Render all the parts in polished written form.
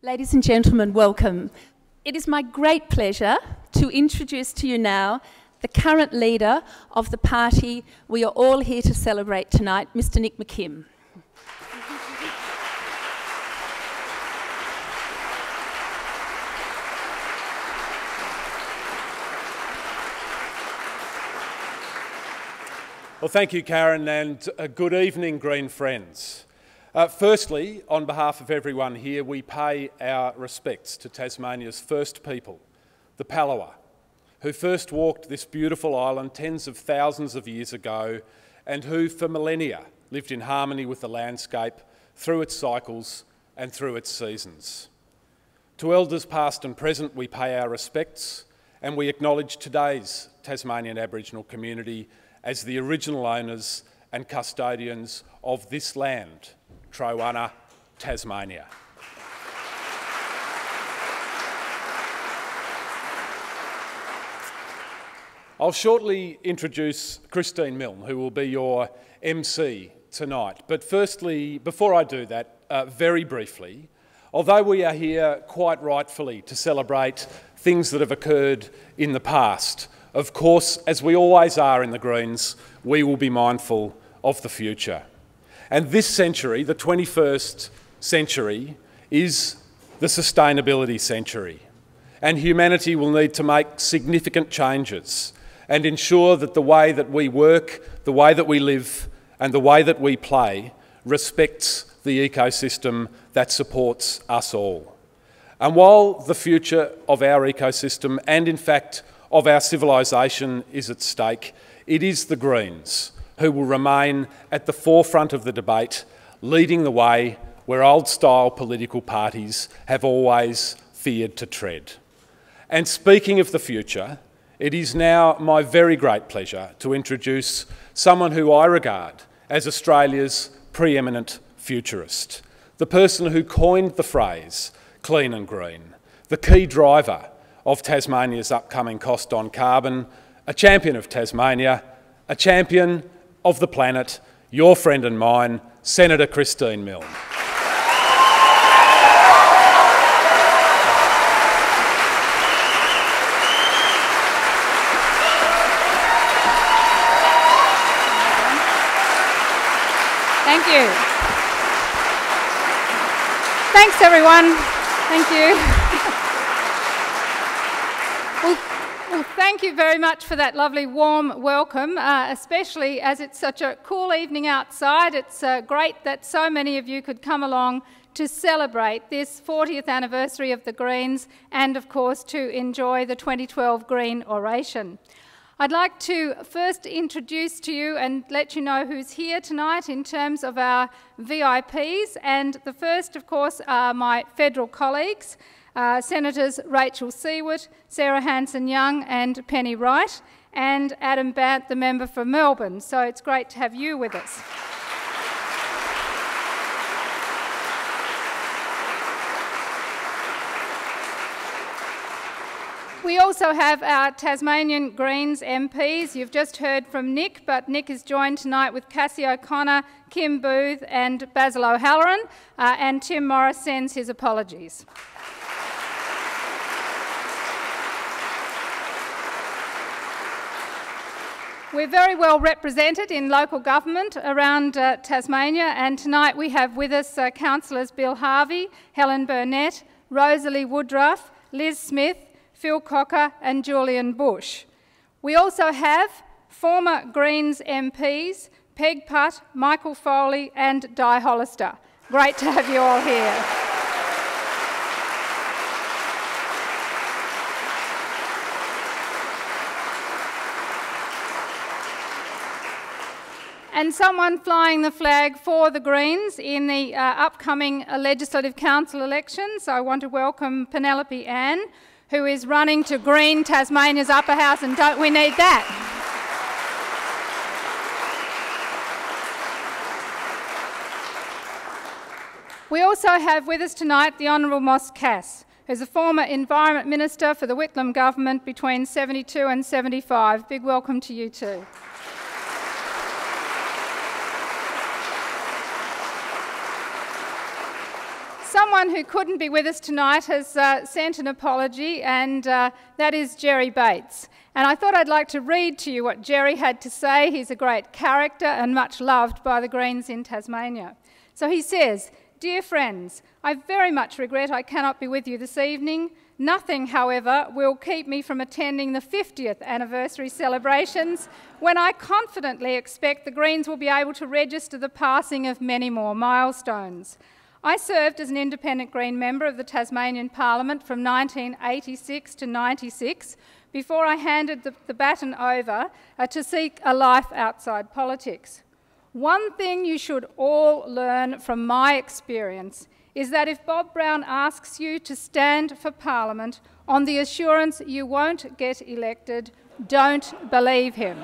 Ladies and gentlemen, welcome. It is my great pleasure to introduce to you now the current leader of the party we are all here to celebrate tonight, Mr. Nick McKim. Well, thank you, Karen, and good evening, Green friends. Firstly, on behalf of everyone here, we pay our respects to Tasmania's first people, the Palawa, who first walked this beautiful island tens of thousands of years ago and who, for millennia, lived in harmony with the landscape through its cycles and through its seasons. To elders past and present, we pay our respects and we acknowledge today's Tasmanian Aboriginal community as the original owners and custodians of this land, Trowana, Tasmania. I'll shortly introduce Christine Milne, who will be your MC tonight. But firstly, before I do that, very briefly, although we are here quite rightfully to celebrate things that have occurred in the past, of course, as we always are in the Greens, we will be mindful of the future. And this century, the 21st century, is the sustainability century. And humanity will need to make significant changes and ensure that the way that we work, the way that we live, and the way that we play respects the ecosystem that supports us all. And while the future of our ecosystem, and in fact of our civilisation, is at stake, it is the Greens who will remain at the forefront of the debate, leading the way where old-style political parties have always feared to tread. And speaking of the future, it is now my very great pleasure to introduce someone who I regard as Australia's preeminent futurist, the person who coined the phrase clean and green, the key driver of Tasmania's upcoming cost on carbon, a champion of Tasmania, a champion of the planet, your friend and mine, Senator Christine Milne. Thank you. Thanks, everyone. Thank you. Well, thank you very much for that lovely warm welcome, especially as it's such a cool evening outside. It's great that so many of you could come along to celebrate this 40th anniversary of the Greens and, of course, to enjoy the 2012 Green Oration. I'd like to first introduce to you and let you know who's here tonight in terms of our VIPs. And the first, of course, are my federal colleagues. Senators Rachel Seward, Sarah Hanson-Young and Penny Wright, and Adam Bant, the member for Melbourne. So it's great to have you with us. We also have our Tasmanian Greens MPs. You've just heard from Nick, but Nick is joined tonight with Cassie O'Connor, Kim Booth and Basil O'Halloran, and Tim Morris sends his apologies. We're very well represented in local government around Tasmania, and tonight we have with us councillors Bill Harvey, Helen Burnett, Rosalie Woodruff, Liz Smith, Phil Cocker and Julian Bush. We also have former Greens MPs Peg Putt, Michael Foley and Di Hollister. Great to have you all here. And someone flying the flag for the Greens in the upcoming Legislative Council elections. I want to welcome Penelope Ann, who is running to Green Tasmania's upper house, and don't we need that? We also have with us tonight the Honourable Moss Cass, who's a former Environment Minister for the Whitlam government between 72 and 75. Big welcome to you too. someone who couldn't be with us tonight has sent an apology, and that is Jerry Bates. And I thought I'd like to read to you what Jerry had to say. He's a great character and much loved by the Greens in Tasmania. So he says, "Dear friends, I very much regret I cannot be with you this evening. Nothing, however, will keep me from attending the 50th anniversary celebrations, when I confidently expect the Greens will be able to register the passing of many more milestones. I served as an independent Green member of the Tasmanian Parliament from 1986 to 96, before I handed the baton over to seek a life outside politics. One thing you should all learn from my experience is that if Bob Brown asks you to stand for Parliament on the assurance you won't get elected, don't believe him."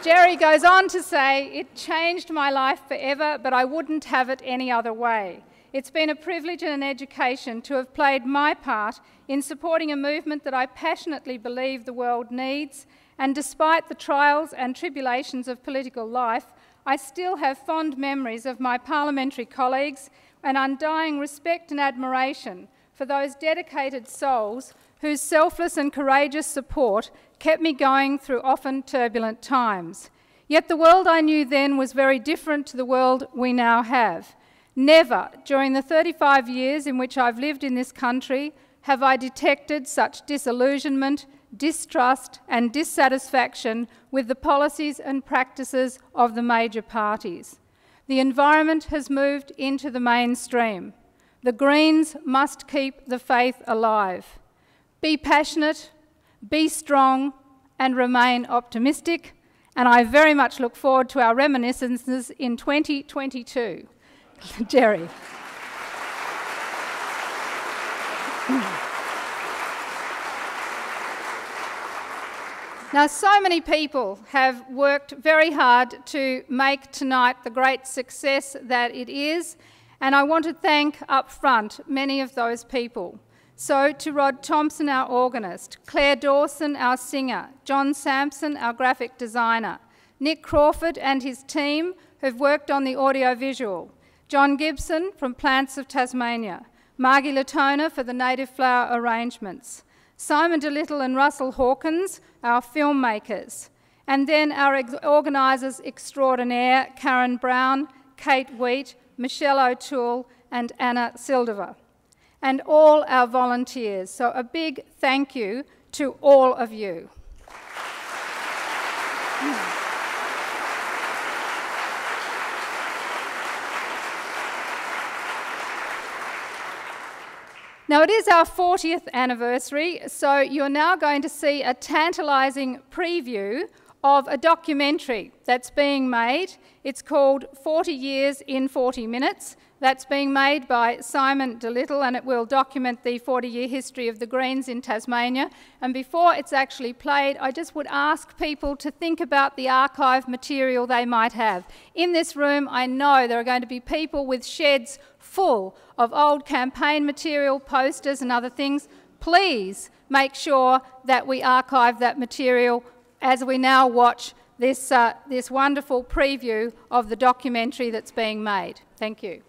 Jerry goes on to say, "It changed my life forever, but I wouldn't have it any other way. It's been a privilege and an education to have played my part in supporting a movement that I passionately believe the world needs, and despite the trials and tribulations of political life, I still have fond memories of my parliamentary colleagues and undying respect and admiration for those dedicated souls whose selfless and courageous support kept me going through often turbulent times. Yet the world I knew then was very different to the world we now have. Never, during the 35 years in which I've lived in this country, have I detected such disillusionment, distrust and dissatisfaction with the policies and practices of the major parties. The environment has moved into the mainstream. The Greens must keep the faith alive. Be passionate, be strong and remain optimistic, and I very much look forward to our reminiscences in 2022. Jerry. Now, so many people have worked very hard to make tonight the great success that it is, and I want to thank up front many of those people. So to Rod Thompson, our organist, Claire Dawson, our singer, John Sampson, our graphic designer, Nick Crawford and his team who've worked on the audio-visual, John Gibson from Plants of Tasmania, Margie Latona for the native flower arrangements, Simon DeLittle and Russell Hawkins, our filmmakers, and then our organisers extraordinaire, Karen Brown, Kate Wheat, Michelle O'Toole and Anna Sildiver, and all our volunteers. So a big thank you to all of you. Now, it is our 40th anniversary, so you're now going to see a tantalising preview of a documentary that's being made. It's called 40 Years in 40 Minutes. That's being made by Simon DeLittle, and it will document the 40-year history of the Greens in Tasmania. And before it's actually played, I just would ask people to think about the archive material they might have. In this room, I know there are going to be people with sheds full of old campaign material, posters and other things. Please make sure that we archive that material as we now watch this wonderful preview of the documentary that's being made. Thank you.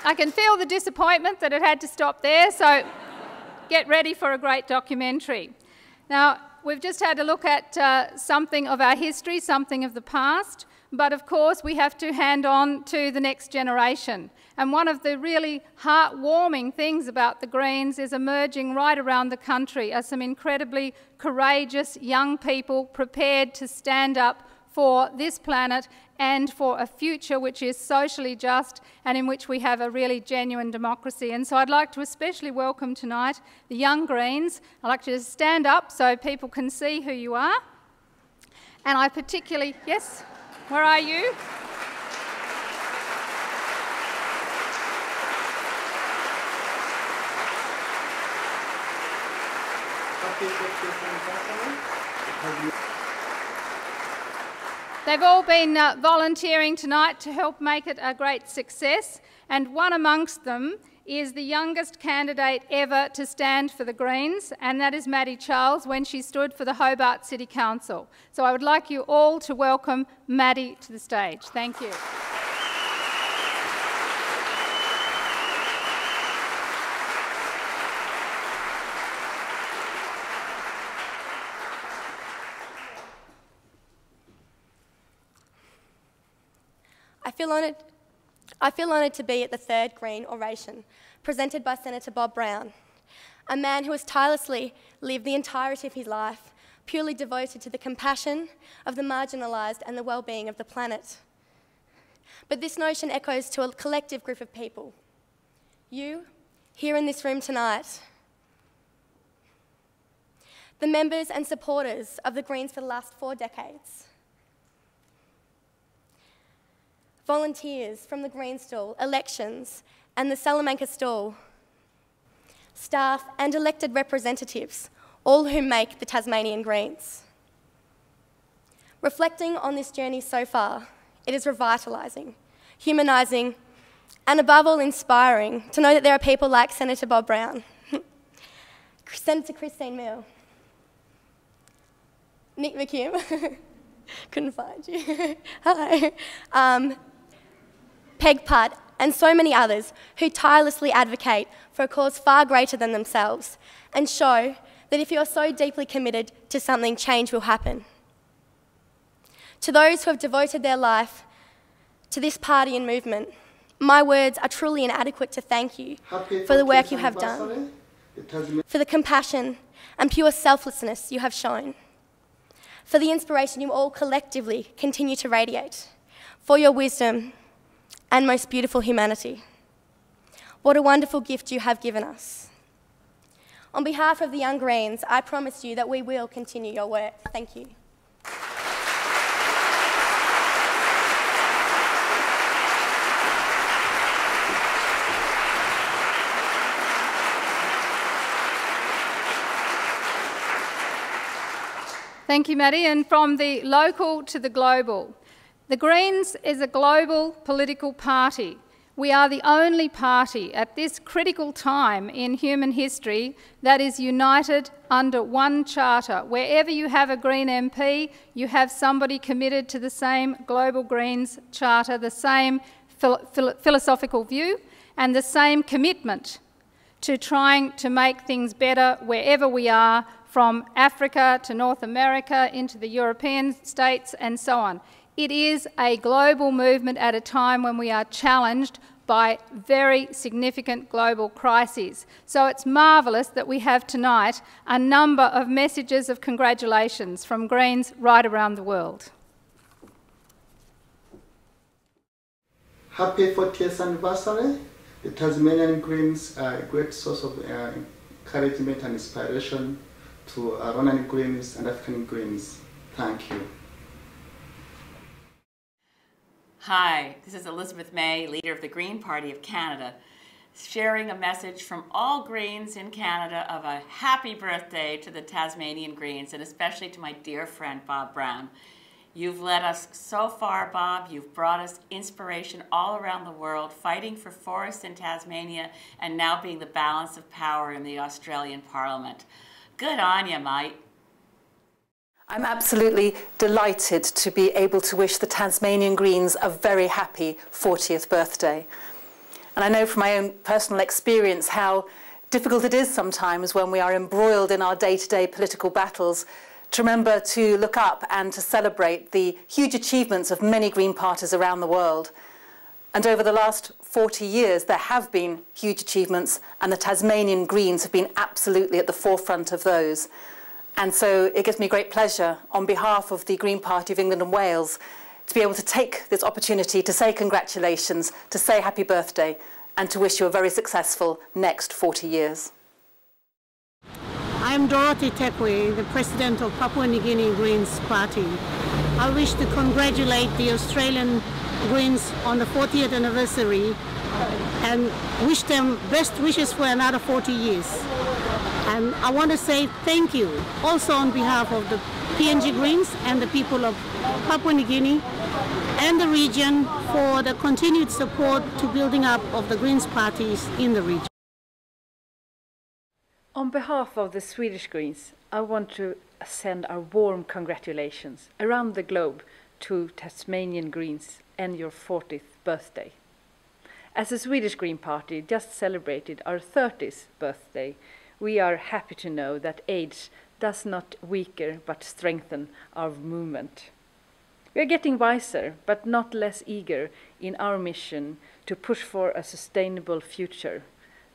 I can feel the disappointment that it had to stop there, so get ready for a great documentary. Now, we've just had a look at something of our history, something of the past, but of course we have to hand on to the next generation. And one of the really heartwarming things about the Greens is emerging right around the country are some incredibly courageous young people prepared to stand up for this planet and for a future which is socially just and in which we have a really genuine democracy. And so I'd like to especially welcome tonight the young Greens. I'd like you to stand up so people can see who you are. And I particularly, yes, where are you? They've all been volunteering tonight to help make it a great success, and one amongst them is the youngest candidate ever to stand for the Greens, and that is Maddie Charles when she stood for the Hobart City Council. So I would like you all to welcome Maddie to the stage. Thank you. I feel honoured to be at the third Green Oration, presented by Senator Bob Brown, a man who has tirelessly lived the entirety of his life purely devoted to the compassion of the marginalised and the well-being of the planet. But this notion echoes to a collective group of people. You, here in this room tonight, the members and supporters of the Greens for the last 4 decades, volunteers from the Green Stall, elections, and the Salamanca Stall, staff and elected representatives, all who make the Tasmanian Greens. Reflecting on this journey so far, it is revitalising, humanising, and above all inspiring to know that there are people like Senator Bob Brown, Senator Christine Milne, Nick McKim, couldn't find you, hi, Peg Putt, and so many others who tirelessly advocate for a cause far greater than themselves and show that if you're so deeply committed to something, change will happen. To those who have devoted their life to this party and movement, my words are truly inadequate to thank you for the work you have done, for the compassion and pure selflessness you have shown, for the inspiration you all collectively continue to radiate, for your wisdom and most beautiful humanity. What a wonderful gift you have given us. On behalf of the Young Greens, I promise you that we will continue your work. Thank you. Thank you, Maddie. And from the local to the global, the Greens is a global political party. We are the only party at this critical time in human history that is united under one charter. Wherever you have a Green MP, you have somebody committed to the same global Greens charter, the same philosophical view, and the same commitment to trying to make things better wherever we are, from Africa to North America, into the European states, and so on. It is a global movement at a time when we are challenged by very significant global crises. So it's marvellous that we have tonight a number of messages of congratulations from Greens right around the world. Happy 40th anniversary. The Tasmanian Greens are a great source of encouragement and inspiration to Rwandan Greens and African Greens. Thank you. Hi, this is Elizabeth May, leader of the Green Party of Canada, sharing a message from all Greens in Canada of a happy birthday to the Tasmanian Greens, and especially to my dear friend Bob Brown. You've led us so far, Bob. You've brought us inspiration all around the world, fighting for forests in Tasmania and now being the balance of power in the Australian Parliament. Good on you, mate. I'm absolutely delighted to be able to wish the Tasmanian Greens a very happy 40th birthday. And I know from my own personal experience how difficult it is sometimes when we are embroiled in our day-to-day political battles to remember to look up and to celebrate the huge achievements of many Green parties around the world. And over the last 40 years, there have been huge achievements, and the Tasmanian Greens have been absolutely at the forefront of those. And so it gives me great pleasure, on behalf of the Green Party of England and Wales, to be able to take this opportunity to say congratulations, to say happy birthday, and to wish you a very successful next 40 years. I'm Dorothy Tekwe, the President of Papua New Guinea Greens Party. I wish to congratulate the Australian Greens on the 40th anniversary and wish them best wishes for another 40 years. And I want to say thank you also on behalf of the PNG Greens and the people of Papua New Guinea and the region for the continued support to building up of the Greens parties in the region. On behalf of the Swedish Greens, I want to send our warm congratulations around the globe to Tasmanian Greens and your 40th birthday. As the Swedish Green Party just celebrated our 30th birthday, we are happy to know that age does not weaken but strengthen our movement. We are getting wiser but not less eager in our mission to push for a sustainable future.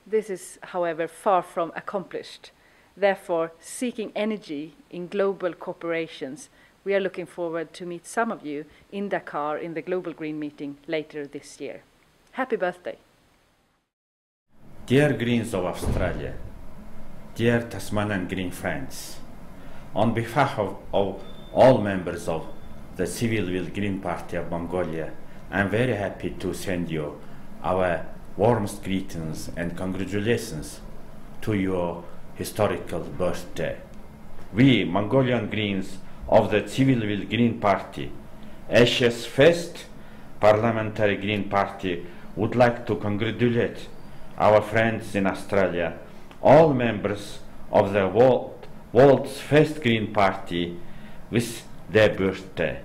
This is, however, far from accomplished. Therefore, seeking energy in global corporations, we are looking forward to meet some of you in Dakar in the Global Green meeting later this year. Happy birthday. Dear Greens of Australia, dear Tasmanian Green friends, on behalf of all members of the Civil Will Green Party of Mongolia, I am very happy to send you our warmest greetings and congratulations to your historical birthday. We, Mongolian Greens of the Civil Will Green Party, Asia's first parliamentary Green Party, would like to congratulate our friends in Australia, all members of the world's first Green Party, with their birthday.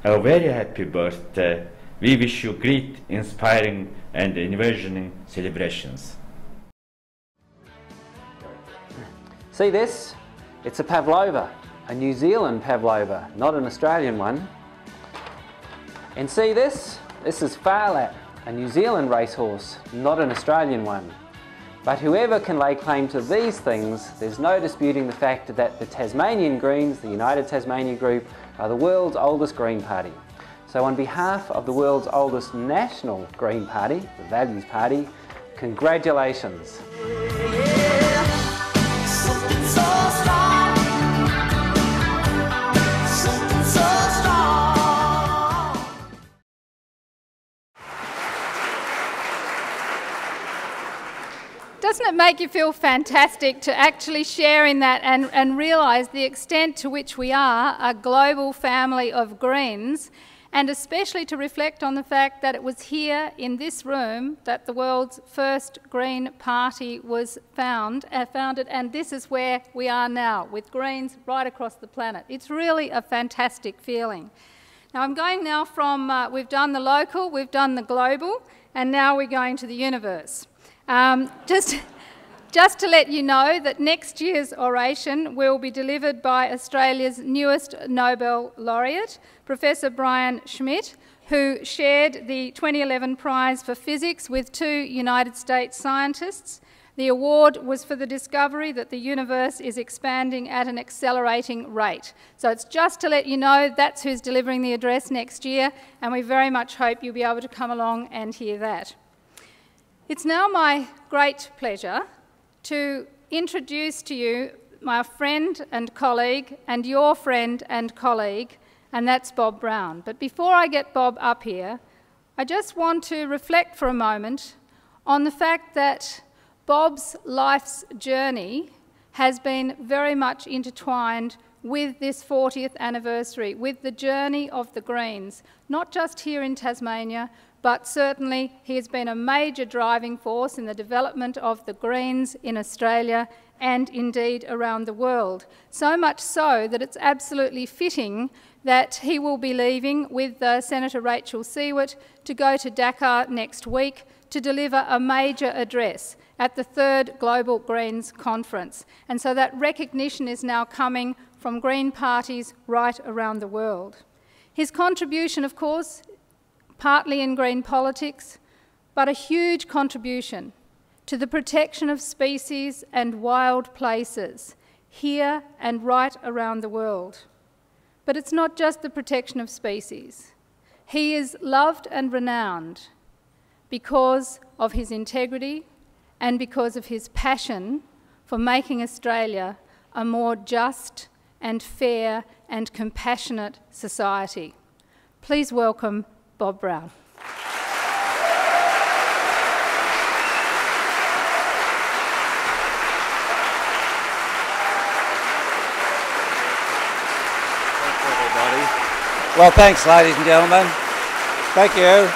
A very happy birthday. We wish you great, inspiring and encouraging celebrations. See this? It's a pavlova, a New Zealand pavlova, not an Australian one. And see this? This is Farlap, a New Zealand racehorse, not an Australian one. But whoever can lay claim to these things, there's no disputing the fact that the Tasmanian Greens, the United Tasmania Group, are the world's oldest Green Party. So on behalf of the world's oldest national Green Party, the Values Party, congratulations. Doesn't it make you feel fantastic to actually share in that and realise the extent to which we are a global family of Greens, and especially to reflect on the fact that it was here in this room that the world's first Green Party was founded, and this is where we are now, with Greens right across the planet. It's really a fantastic feeling. Now I'm going now from, we've done the local, we've done the global, and now we're going to the universe. Just to let you know that next year's oration will be delivered by Australia's newest Nobel laureate, Professor Brian Schmidt, who shared the 2011 prize for physics with 2 United States scientists. The award was for the discovery that the universe is expanding at an accelerating rate. So it's just to let you know that's who's delivering the address next year, and we very much hope you'll be able to come along and hear that. It's now my great pleasure to introduce to you my friend and colleague, and your friend and colleague, and that's Bob Brown. But before I get Bob up here, I just want to reflect for a moment on the fact that Bob's life's journey has been very much intertwined with this 40th anniversary, with the journey of the Greens, not just here in Tasmania, but certainly he has been a major driving force in the development of the Greens in Australia and indeed around the world. So much so that it's absolutely fitting that he will be leaving with Senator Rachel Siewert to go to Dakar next week to deliver a major address at the 3rd Global Greens Conference. And so that recognition is now coming from Green parties right around the world. His contribution, of course, partly in green politics, but a huge contribution to the protection of species and wild places here and right around the world. But it's not just the protection of species. He is loved and renowned because of his integrity and because of his passion for making Australia a more just and fair and compassionate society. Please welcome Bob Brown. Well, thanks, ladies and gentlemen. Thank you.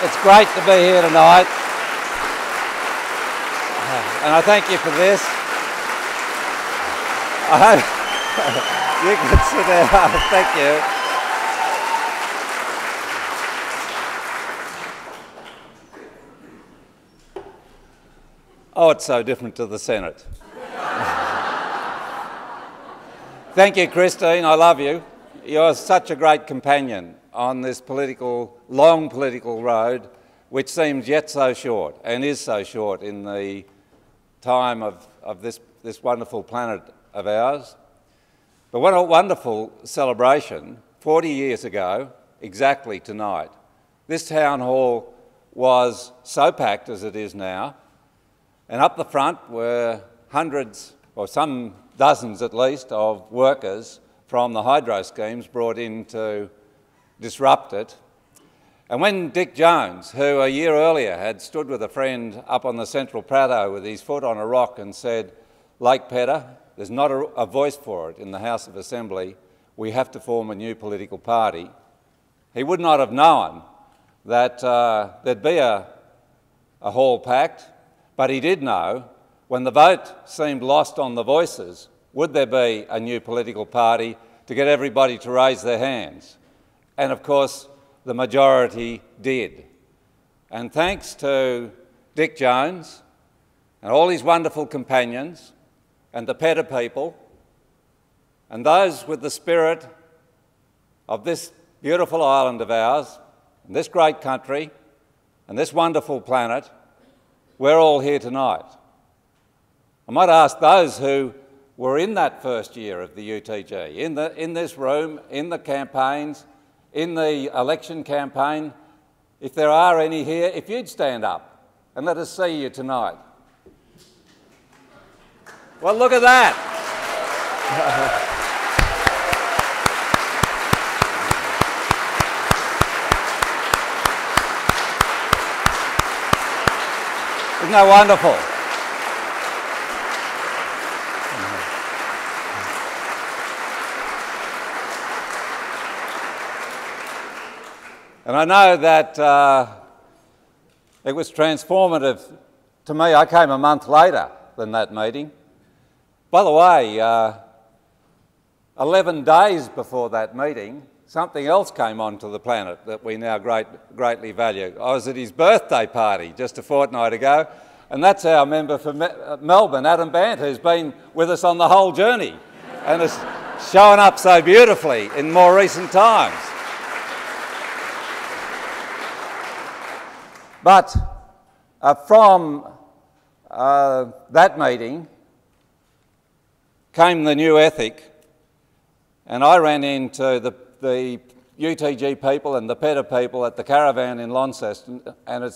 It's great to be here tonight. And I thank you for this. I hope you can sit down. Thank you. Oh, it's so different to the Senate. Thank you, Christine. I love you. You're such a great companion on this long political road, which seems yet so short, and is so short in the time of this wonderful planet of ours. But what a wonderful celebration. 40 years ago, exactly tonight, this town hall was so packed as it is now, and up the front were hundreds, or some dozens at least, of workers from the hydro schemes brought in to disrupt it. And when Dick Jones, who a year earlier had stood with a friend up on the Central Plateau with his foot on a rock and said, Lake Pedder, there's not a voice for it in the House of Assembly, we have to form a new political party, he would not have known that there'd be a hall packed, but he did know when the vote seemed lost on the voices, would there be a new political party to get everybody to raise their hands? And of course, the majority did. And thanks to Dick Jones and all his wonderful companions and the Pedder people and those with the spirit of this beautiful island of ours, and this great country and this wonderful planet, we're all here tonight. I might ask those who were in that first year of the UTG, in this room, in the campaigns, in the election campaign, if there are any here, if you'd stand up and let us see you tonight. Well, look at that. Isn't that wonderful? And I know that it was transformative to me. I came a month later than that meeting. By the way, 11 days before that meeting, something else came onto the planet that we now greatly value. I was at his birthday party just a fortnight ago, and that's our member for Melbourne, Adam Bant, who's been with us on the whole journey and has shown up so beautifully in more recent times. But from that meeting came the new ethic, and I ran into the UTG people and the Pedder people at the caravan in Launceston, and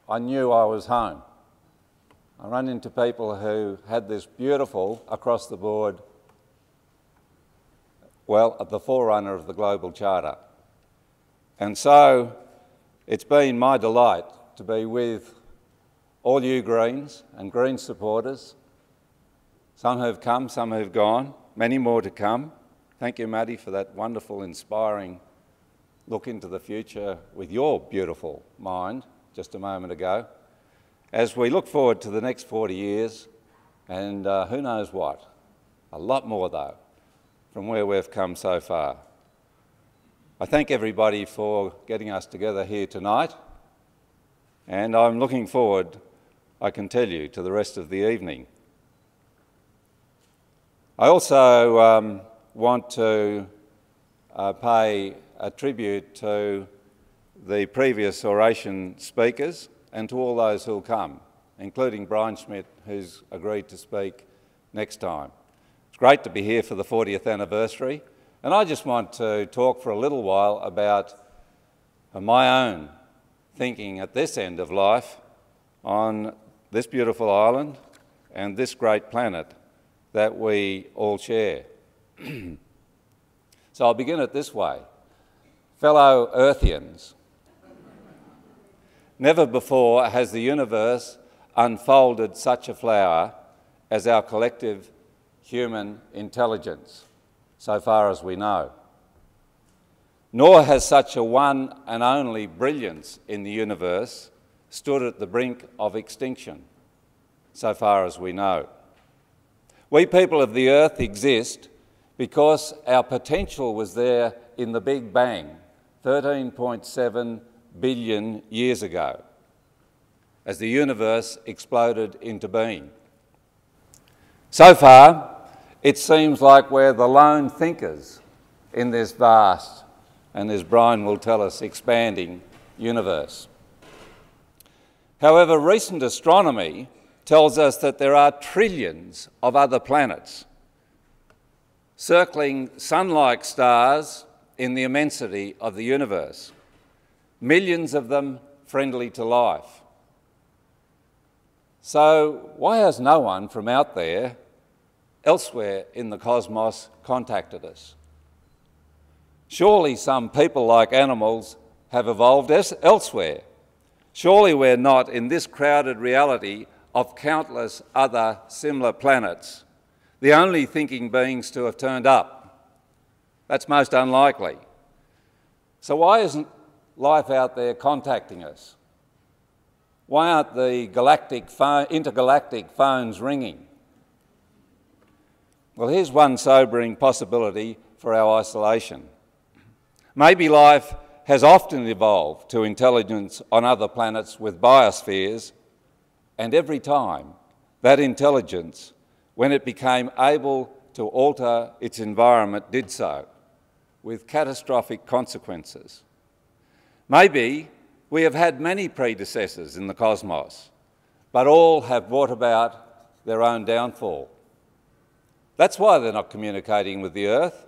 I knew I was home. I ran into people who had this beautiful, across the board, well, the forerunner of the Global Charter. And so it's been my delight to be with all you Greens and Green supporters, some who've come, some who've gone, many more to come. Thank you, Maddie, for that wonderful, inspiring look into the future with your beautiful mind just a moment ago. As we look forward to the next 40 years, and who knows what, a lot more though, from where we've come so far. I thank everybody for getting us together here tonight, and I'm looking forward, I can tell you, to the rest of the evening. I also want to pay a tribute to the previous oration speakers and to all those who will come, including Brian Schmidt, who's agreed to speak next time. It's great to be here for the 40th anniversary, and I just want to talk for a little while about my own thinking at this end of life on this beautiful island and this great planet that we all share. So I'll begin it this way. Fellow Earthians, never before has the universe unfolded such a flower as our collective human intelligence, so far as we know. Nor has such a one and only brilliance in the universe stood at the brink of extinction, so far as we know. We people of the earth exist because our potential was there in the Big Bang 13.7 billion years ago, as the universe exploded into being. So far, it seems like we're the lone thinkers in this vast, and as Brian will tell us, expanding universe. However, recent astronomy tells us that there are trillions of other planets circling sun-like stars in the immensity of the universe, millions of them friendly to life. So why has no one from out there, elsewhere in the cosmos, contacted us? Surely some people, like animals, have evolved elsewhere. Surely we're not in this crowded reality of countless other similar planets, the only thinking beings to have turned up. That's most unlikely. So why isn't life out there contacting us? Why aren't the intergalactic phones ringing? Well, here's one sobering possibility for our isolation. Maybe life has often evolved to intelligence on other planets with biospheres, and every time that intelligence, when it became able to alter its environment, did so with catastrophic consequences. Maybe we have had many predecessors in the cosmos, but all have brought about their own downfall. That's why they're not communicating with the Earth.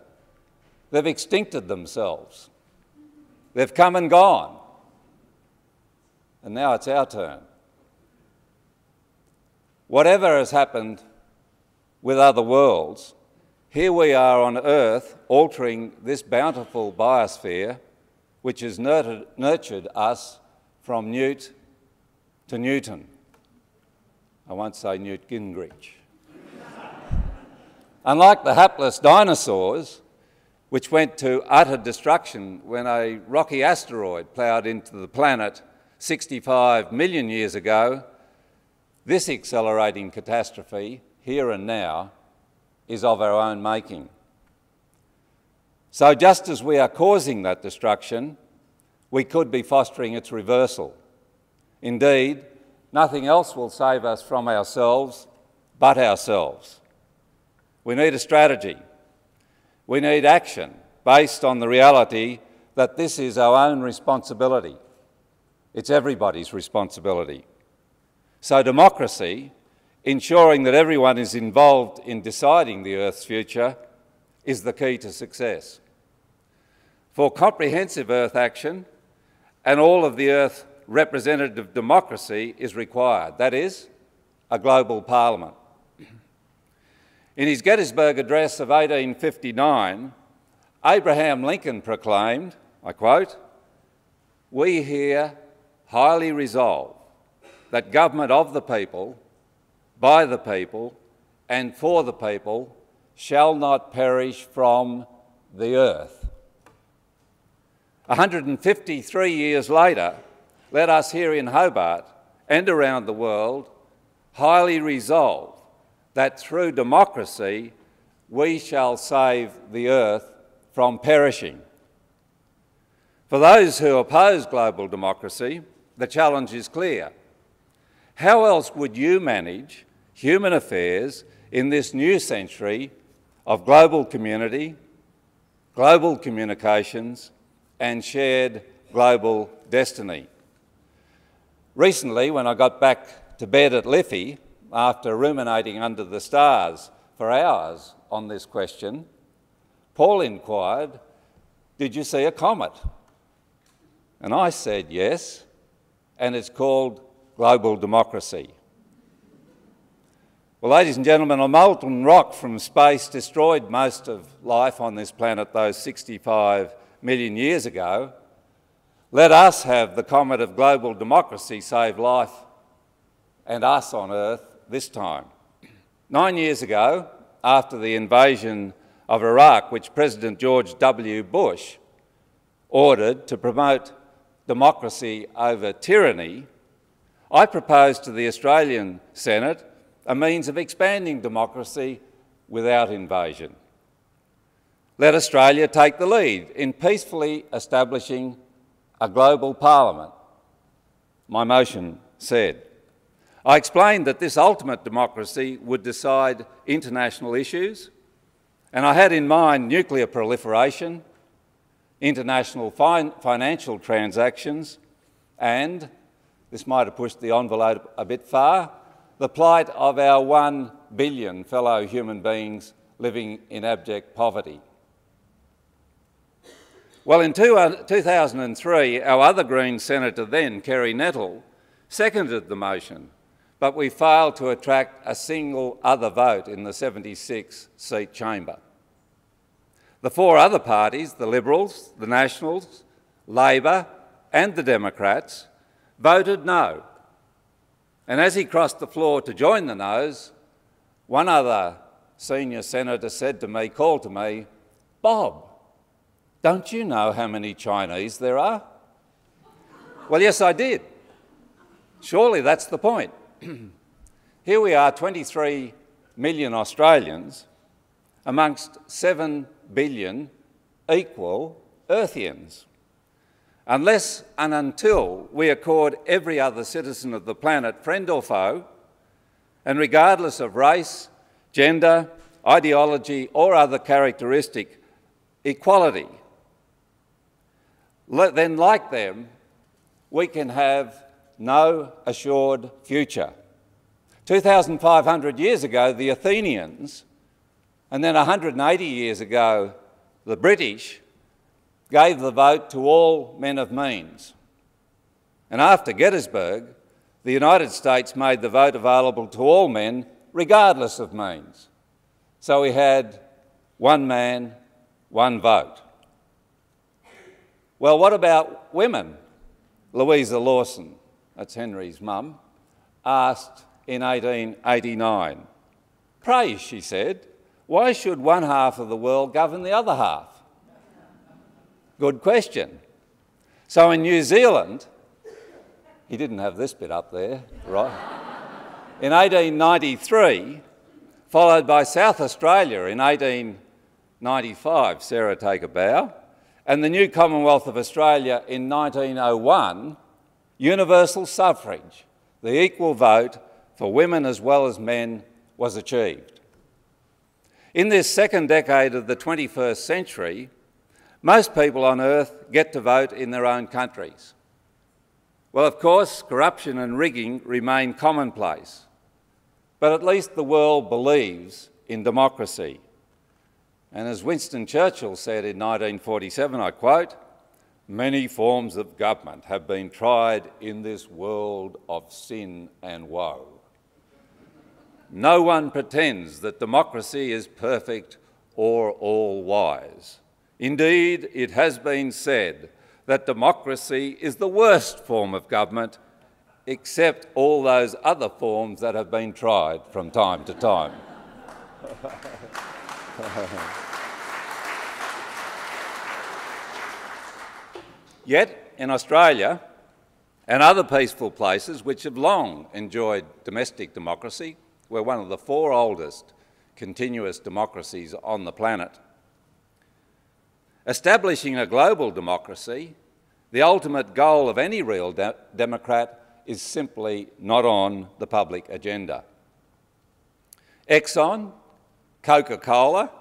They've extincted themselves. They've come and gone. And now it's our turn. Whatever has happened with other worlds, here we are on Earth altering this bountiful biosphere which has nurtured us from Newt to Newton. I won't say Newt Gingrich. Unlike the hapless dinosaurs, which went to utter destruction when a rocky asteroid ploughed into the planet 65 million years ago, this accelerating catastrophe, here and now, is of our own making. So just as we are causing that destruction, we could be fostering its reversal. Indeed, nothing else will save us from ourselves but ourselves. We need a strategy. We need action based on the reality that this is our own responsibility. It's everybody's responsibility. So democracy, ensuring that everyone is involved in deciding the Earth's future, is the key to success. For comprehensive Earth action, and all of the Earth representative democracy is required. That is, a global parliament. In his Gettysburg Address of 1859, Abraham Lincoln proclaimed, I quote, "We here highly resolve that government of the people, by the people, and for the people shall not perish from the earth." 153 years later, let us here in Hobart and around the world highly resolve that through democracy we shall save the earth from perishing. For those who oppose global democracy, the challenge is clear. How else would you manage human affairs in this new century of global community, global communications, and shared global destiny. Recently, when I got back to bed at Liffey, after ruminating under the stars for hours on this question, Paul inquired, "Did you see a comet?" And I said yes, and it's called global democracy. Well, ladies and gentlemen, a molten rock from space destroyed most of life on this planet those 65 million years ago. Let us have the comet of global democracy save life and us on Earth this time. 9 years ago, after the invasion of Iraq, which President George W. Bush ordered to promote democracy over tyranny, I proposed to the Australian Senate a means of expanding democracy without invasion. Let Australia take the lead in peacefully establishing a global parliament, my motion said. I explained that this ultimate democracy would decide international issues, and I had in mind nuclear proliferation, international financial transactions, and, this might have pushed the envelope a bit far, the plight of our 1 billion fellow human beings living in abject poverty. Well, in 2003, our other Green senator then, Kerry Nettle, seconded the motion, but we failed to attract a single other vote in the 76-seat chamber. The four other parties, the Liberals, the Nationals, Labor and the Democrats, voted no. And as he crossed the floor to join the noes, one other senior senator said to me, called to me, "Bob, don't you know how many Chinese there are?" Well, yes, I did. Surely that's the point. Here we are, 23 million Australians amongst 7 billion equal Earthians. Unless and until we accord every other citizen of the planet, friend or foe, and regardless of race, gender, ideology or other characteristic, equality, then like them, we can have no assured future. 2,500 years ago, the Athenians, and then 180 years ago, the British, gave the vote to all men of means. And after Gettysburg, the United States made the vote available to all men, regardless of means. So we had one man, one vote. Well, what about women? Louisa Lawson, that's Henry's mum, asked in 1889. "Pray," she said, "why should one half of the world govern the other half?" Good question. So in New Zealand, he didn't have this bit up there, right? In 1893, followed by South Australia in 1895, Sarah, take a bow, and the new Commonwealth of Australia in 1901, universal suffrage, the equal vote for women as well as men, was achieved. In this second decade of the 21st century, most people on Earth get to vote in their own countries. Well, of course, corruption and rigging remain commonplace, but at least the world believes in democracy. And as Winston Churchill said in 1947, I quote, "Many forms of government have been tried in this world of sin and woe. No one pretends that democracy is perfect or all-wise. Indeed, it has been said that democracy is the worst form of government, except all those other forms that have been tried from time to time." Yet, in Australia and other peaceful places which have long enjoyed domestic democracy, we're one of the 4 oldest continuous democracies on the planet. Establishing a global democracy, the ultimate goal of any real democrat, is simply not on the public agenda. Exxon, Coca-Cola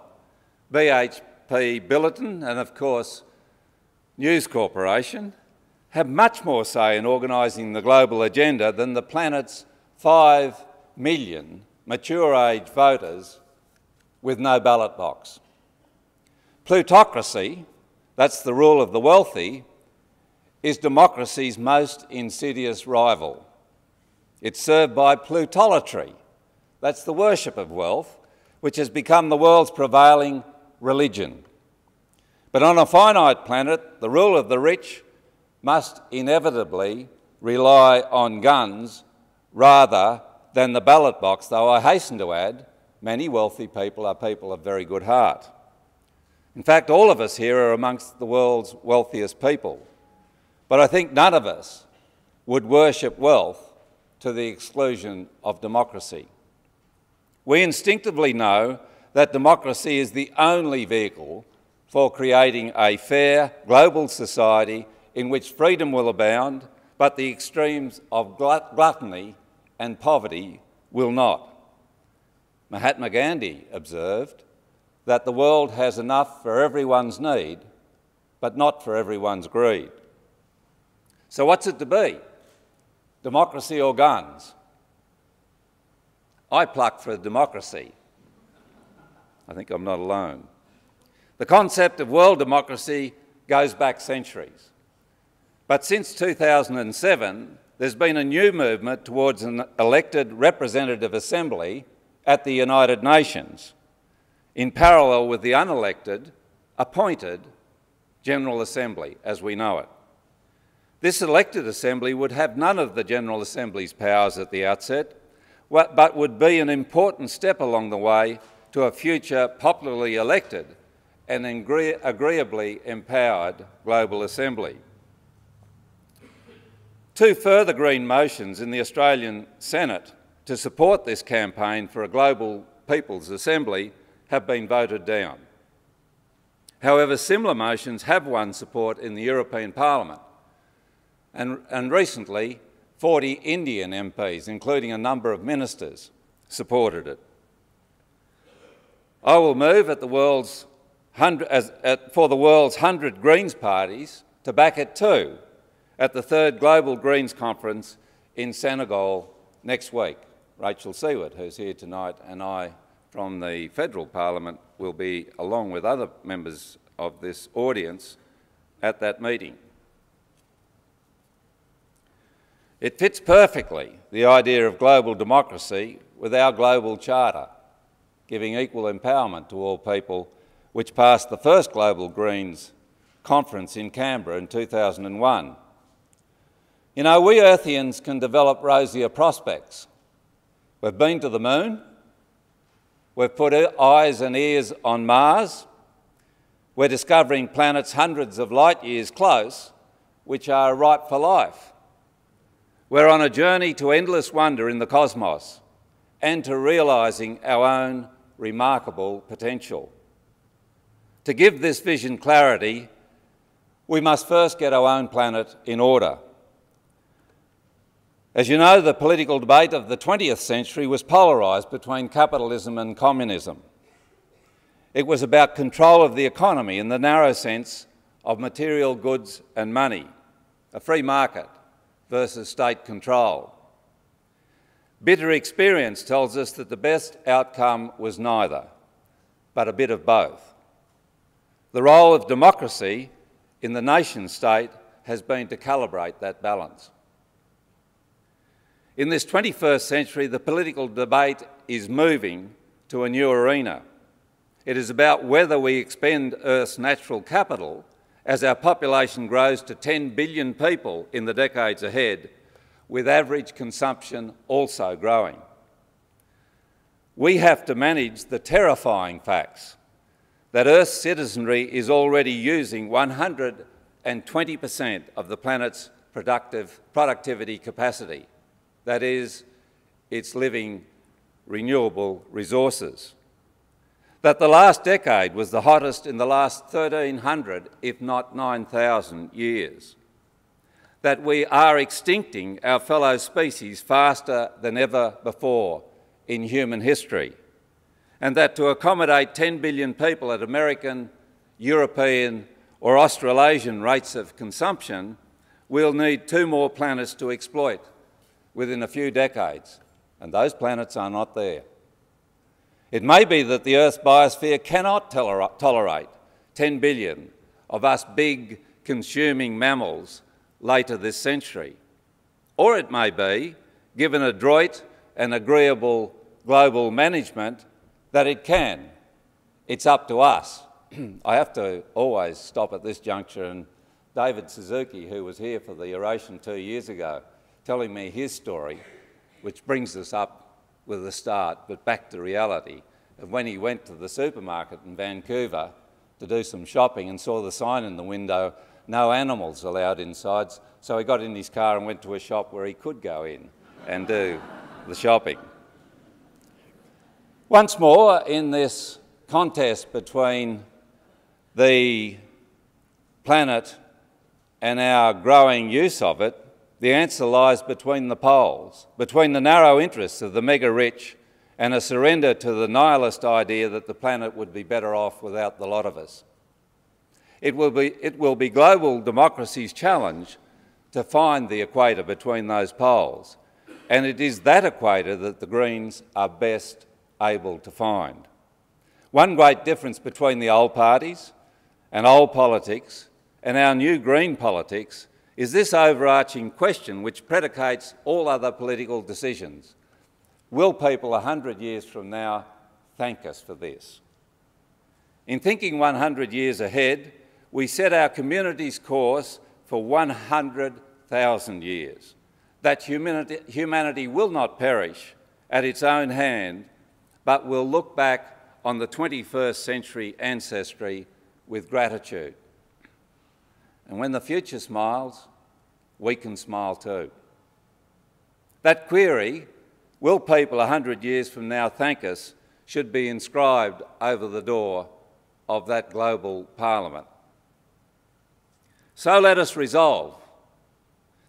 BHP Billiton and, of course, News Corporation have much more say in organising the global agenda than the planet's 5 million mature-age voters with no ballot box. Plutocracy, that's the rule of the wealthy, is democracy's most insidious rival. It's served by plutolatry, that's the worship of wealth, which has become the world's prevailing religion. But on a finite planet, the rule of the rich must inevitably rely on guns rather than the ballot box, though I hasten to add, many wealthy people are people of very good heart. In fact, all of us here are amongst the world's wealthiest people, but I think none of us would worship wealth to the exclusion of democracy. We instinctively know that democracy is the only vehicle for creating a fair global society in which freedom will abound, but the extremes of gluttony and poverty will not. Mahatma Gandhi observed that the world has enough for everyone's need, but not for everyone's greed. So what's it to be? Democracy or guns? I pluck for democracy. I think I'm not alone. The concept of world democracy goes back centuries. But since 2007, there's been a new movement towards an elected representative assembly at the United Nations, in parallel with the unelected, appointed General Assembly, as we know it. This elected assembly would have none of the General Assembly's powers at the outset, but would be an important step along the way to a future popularly elected and agreeably empowered global assembly. Two further Green motions in the Australian Senate to support this campaign for a global People's Assembly have been voted down. However, similar motions have won support in the European Parliament, and recently 40 Indian MPs, including a number of ministers, supported it. I will move for the world's 100 Greens parties to back it too at the 3rd Global Greens Conference in Senegal next week. Rachel Seward, who's here tonight, and I from the Federal Parliament will be, along with other members of this audience, at that meeting. It fits perfectly, the idea of global democracy, with our global charter, giving equal empowerment to all people, which passed the first Global Greens conference in Canberra in 2001. You know, we Earthians can develop rosier prospects. We've been to the moon, we've put eyes and ears on Mars, we're discovering planets hundreds of light years close, which are ripe for life. We're on a journey to endless wonder in the cosmos and to realising our own remarkable potential. To give this vision clarity, we must first get our own planet in order. As you know, the political debate of the 20th century was polarised between capitalism and communism. It was about control of the economy in the narrow sense of material goods and money, a free market versus state control. Bitter experience tells us that the best outcome was neither, but a bit of both. The role of democracy in the nation-state has been to calibrate that balance. In this 21st century, the political debate is moving to a new arena. It is about whether we expend Earth's natural capital as our population grows to 10 billion people in the decades ahead, with average consumption also growing. We have to manage the terrifying facts that Earth's citizenry is already using 120% of the planet's productivity capacity. That is, its living renewable resources. That the last decade was the hottest in the last 1,300, if not 9,000 years. That we are extincting our fellow species faster than ever before in human history. and that to accommodate 10 billion people at American, European or Australasian rates of consumption, we'll need 2 more planets to exploit within a few decades, and those planets are not there. It may be that the Earth's biosphere cannot tolerate 10 billion of us big consuming mammals later this century. Or it may be, given adroit and agreeable global management, that it can. It's up to us. I have to always stop at this juncture, and David Suzuki, who was here for the oration 2 years ago, telling me his story, which brings us up with a start, but back to reality, of when he went to the supermarket in Vancouver to do some shopping and saw the sign in the window, "No animals allowed inside," so he got in his car and went to a shop where he could go in and do the shopping. Once more, in this contest between the planet and our growing use of it, the answer lies between the poles, between the narrow interests of the mega-rich and a surrender to the nihilist idea that the planet would be better off without the lot of us. It will be global democracy's challenge to find the equator between those poles, and it is that equator that the Greens are best able to find. One great difference between the old parties and old politics and our new green politics is this overarching question which predicates all other political decisions. Will people 100 years from now thank us for this? In thinking 100 years ahead, we set our community's course for 100,000 years. That humanity will not perish at its own hand, but will look back on the 21st century ancestry with gratitude. And when the future smiles, we can smile too. That query, will people 100 years from now thank us, should be inscribed over the door of that global parliament. So let us resolve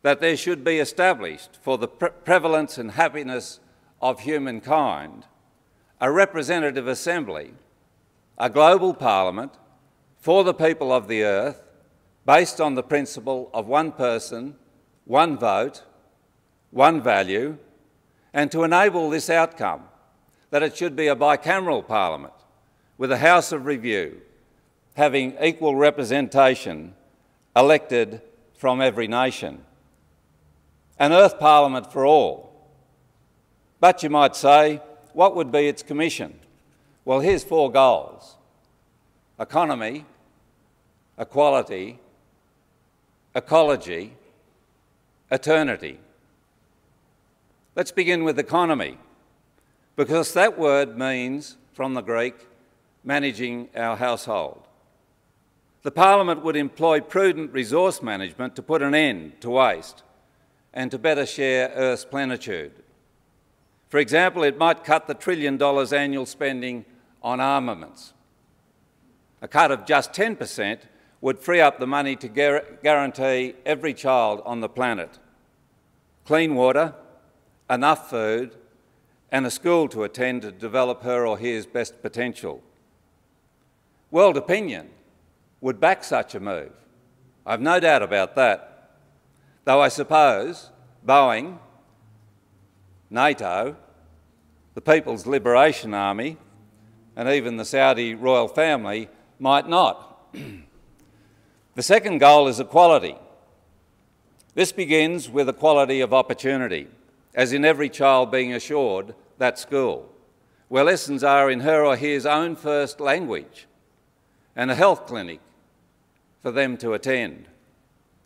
that there should be established for the prevalence and happiness of humankind a representative assembly, a global parliament for the people of the earth, based on the principle of one person, one vote, one value, and to enable this outcome, that it should be a bicameral parliament with a House of Review, having equal representation elected from every nation. An Earth Parliament for all. But you might say, what would be its commission? Well, here's 4 goals: economy, equality, ecology, eternity. Let's begin with economy, because that word means, from the Greek, managing our household. The Parliament would employ prudent resource management to put an end to waste and to better share Earth's plenitude. For example, it might cut the $1 trillion annual spending on armaments. A cut of just 10% would free up the money to guarantee every child on the planet clean water, enough food, and a school to attend to develop her or his best potential. World opinion would back such a move. I've no doubt about that. Though I suppose Boeing, NATO, the People's Liberation Army, and even the Saudi royal family might not. The second goal is equality. This begins with equality of opportunity, as in every child being assured that school, where lessons are in her or his own first language, and a health clinic for them to attend.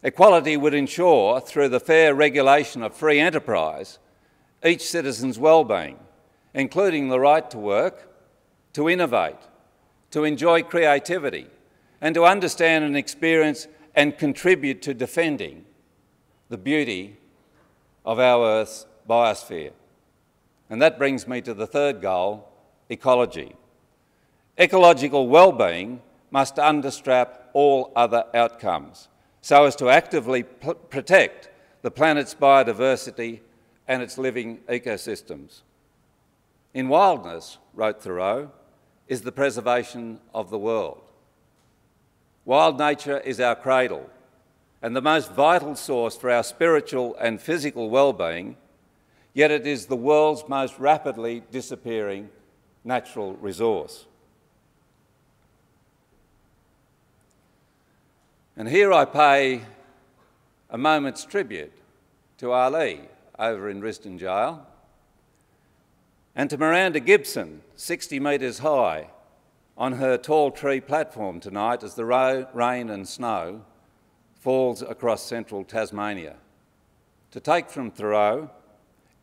Equality would ensure, through the fair regulation of free enterprise, each citizen's well-being, including the right to work, to innovate, to enjoy creativity, and to understand and experience and contribute to defending the beauty of our Earth's biosphere. And that brings me to the third goal, ecology. Ecological well-being must understrap all other outcomes so as to actively protect the planet's biodiversity and its living ecosystems. In wildness, wrote Thoreau, is the preservation of the world. Wild nature is our cradle and the most vital source for our spiritual and physical well-being, yet it is the world's most rapidly disappearing natural resource. And here I pay a moment's tribute to Ali over in Risdon Jail, and to Miranda Gibson, 60 metres high, on her tall tree platform tonight as the rain and snow falls across central Tasmania. To take from Thoreau,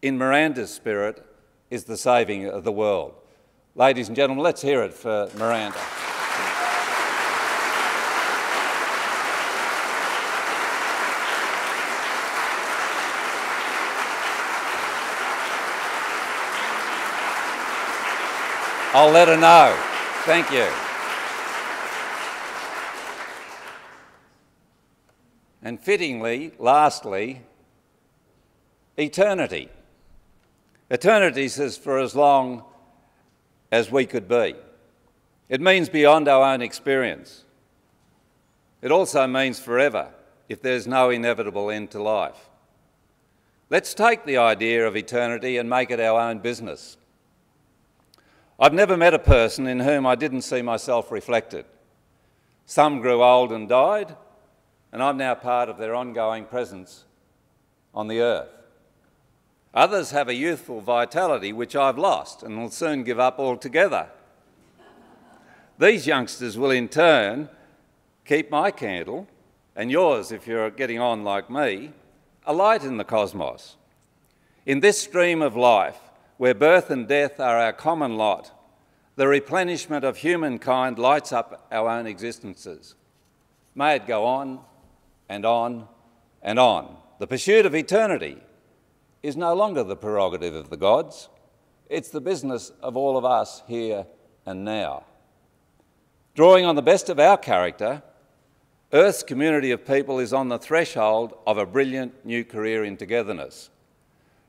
in Miranda's spirit is the saving of the world. Ladies and gentlemen, let's hear it for Miranda. I'll let her know. Thank you. And fittingly, lastly, eternity. Eternity says for as long as we could be. It means beyond our own experience. It also means forever, if there's no inevitable end to life. Let's take the idea of eternity and make it our own business. I've never met a person in whom I didn't see myself reflected. Some grew old and died, and I'm now part of their ongoing presence on the earth. Others have a youthful vitality which I've lost and will soon give up altogether. These youngsters will in turn keep my candle, and yours if you're getting on like me, alight in the cosmos. In this stream of life, where birth and death are our common lot, the replenishment of humankind lights up our own existences. May it go on and on and on. The pursuit of eternity is no longer the prerogative of the gods. It's the business of all of us here and now. Drawing on the best of our character, Earth's community of people is on the threshold of a brilliant new career in togetherness.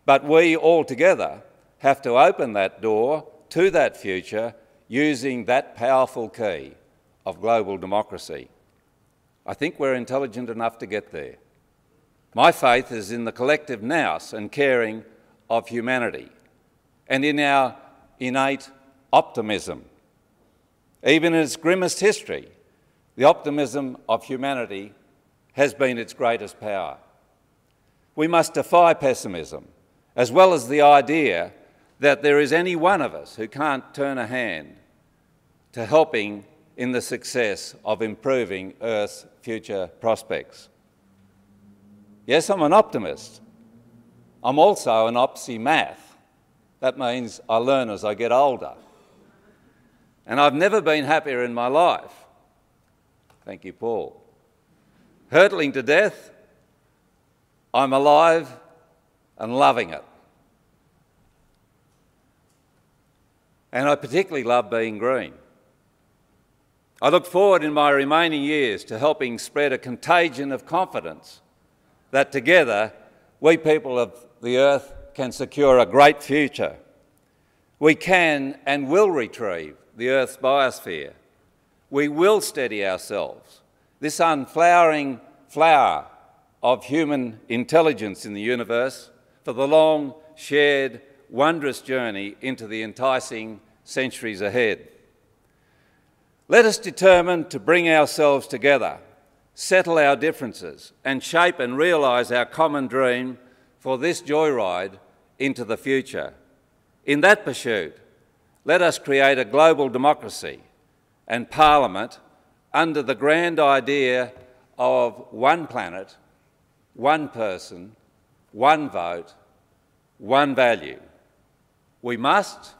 But we all together have to open that door to that future using that powerful key of global democracy. I think we're intelligent enough to get there. My faith is in the collective nous and caring of humanity and in our innate optimism. Even in its grimmest history, the optimism of humanity has been its greatest power. We must defy pessimism, as well as the idea that there is any one of us who can't turn a hand to helping in the success of improving Earth's future prospects. Yes, I'm an optimist. I'm also an opsi-math. That means I learn as I get older. And I've never been happier in my life. Thank you, Paul. Hurtling to death, I'm alive and loving it. And I particularly love being green. I look forward in my remaining years to helping spread a contagion of confidence that together we people of the earth can secure a great future. We can and will retrieve the earth's biosphere. We will steady ourselves. This unflowering flower of human intelligence in the universe for the long, shared, wondrous journey into the enticing centuries ahead. Let us determine to bring ourselves together, settle our differences, and shape and realise our common dream for this joyride into the future. In that pursuit, let us create a global democracy and parliament under the grand idea of one planet, one person, one vote, one value. We must,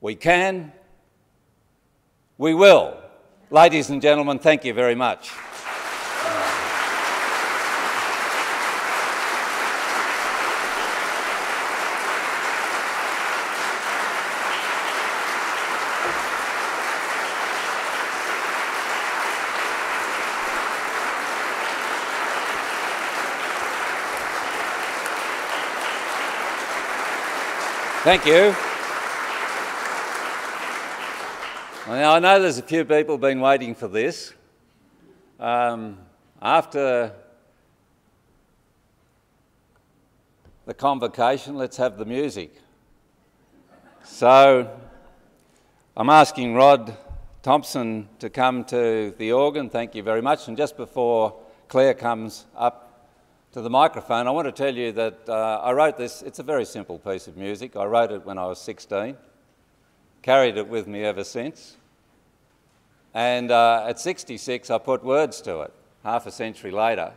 we can, we will. Ladies and gentlemen, thank you very much. Thank you. Now, I know there's a few people been waiting for this. After the convocation, let's have the music. So I'm asking Rod Thompson to come to the organ. Thank you very much. And just before Claire comes up to the microphone, I want to tell you that I wrote this. It's a very simple piece of music. I wrote it when I was 16, carried it with me ever since. And at 66, I put words to it, half a century later.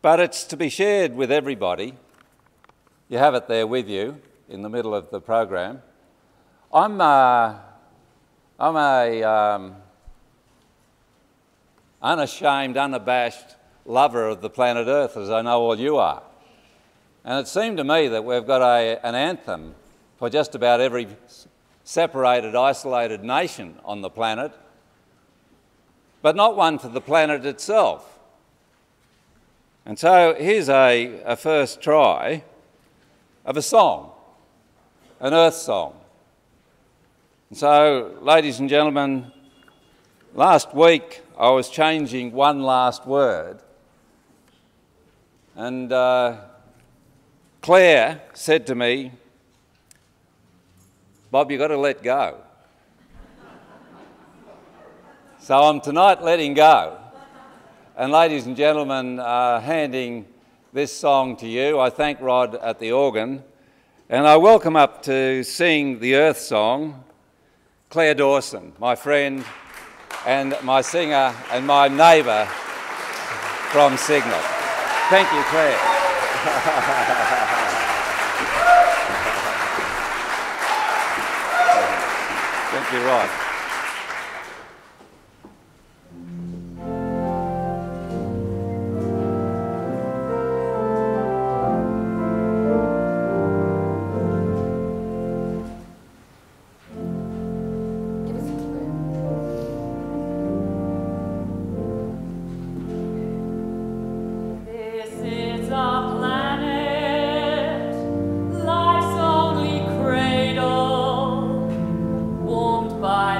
But it's to be shared with everybody. You have it there with you in the middle of the program. I'm a unashamed, unabashed lover of the planet Earth, as I know all you are. And it seemed to me that we've got an anthem for just about every separated, isolated nation on the planet, but not one for the planet itself. And so here's a first try of a song, an Earth song. And so, ladies and gentlemen, last week I was changing one last word, and Claire said to me, "Bob, you've got to let go." So I'm tonight letting go. And ladies and gentlemen, handing this song to you. I thank Rod at the organ, and I welcome up to sing the Earth song, Claire Dawson, my friend and my singer and my neighbour from Signal. Thank you, Claire. Thank you, Rod. By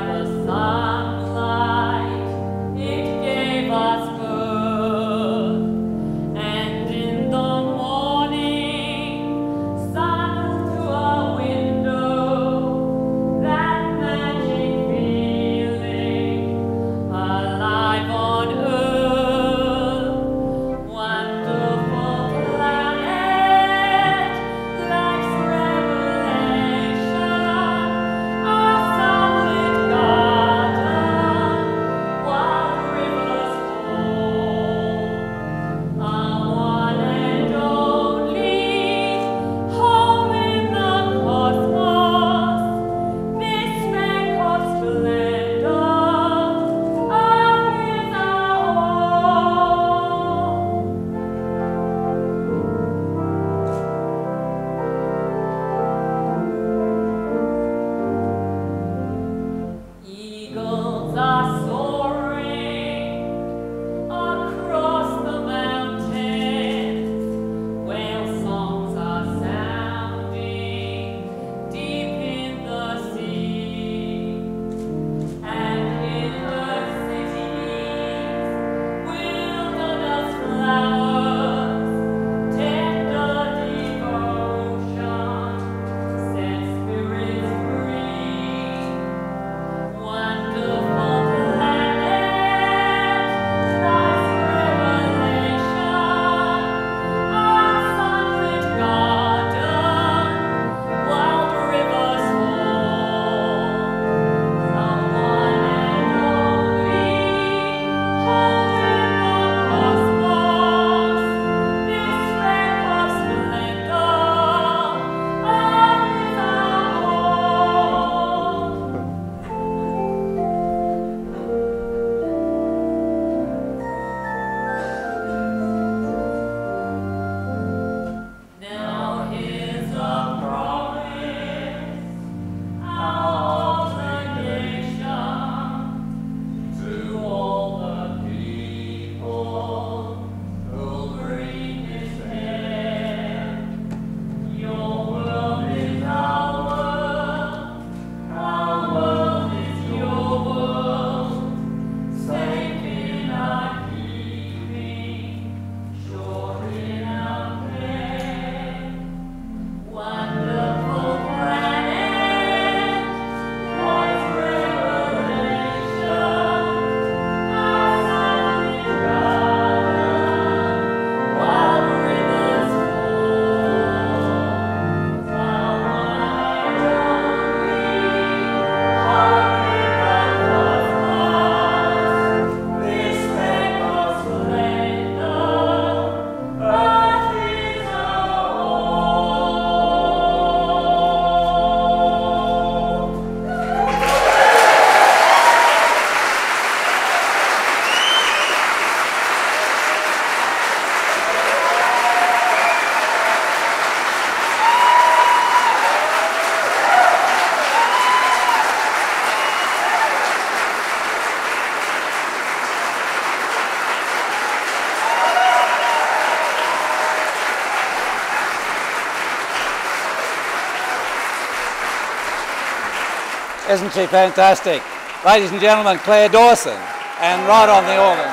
Isn't she fantastic? Ladies and gentlemen, Claire Dawson, and right on the organ.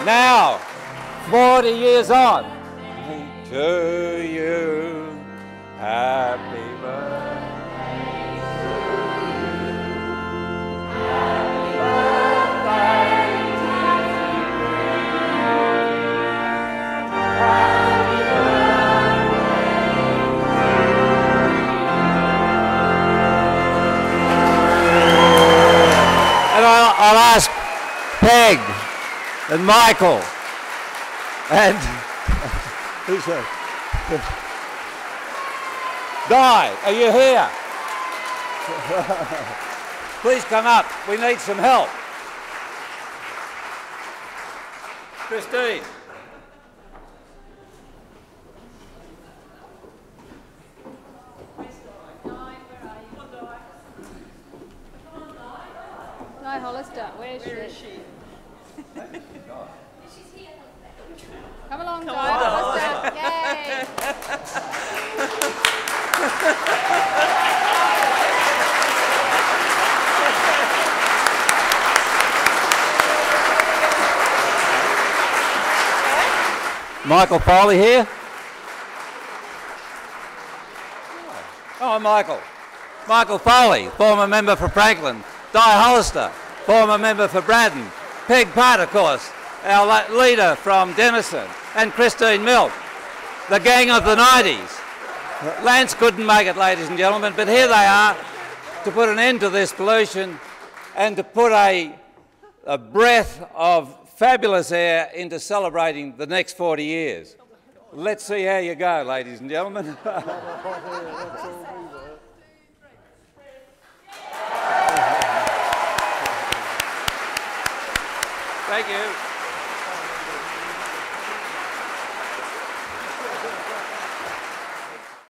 Now, 40 years on, to you, happy birthday. And I'll ask Peg and Michael and who's that? Di, are you here? Please come up. We need some help. Christine. Di Hollister, where is she? Come along, Di Hollister. Yay! Michael Foley here. Oh, Michael. Michael Foley, former member for Franklin. Di Hollister, former member for Braddon. Peg Part, of course, our leader from Denison. And Christine Milk, the gang of the 90s. Lance couldn't make it, ladies and gentlemen, but here they are to put an end to this pollution and to put a breath of fabulous air into celebrating the next 40 years. Let's see how you go, ladies and gentlemen. Thank you.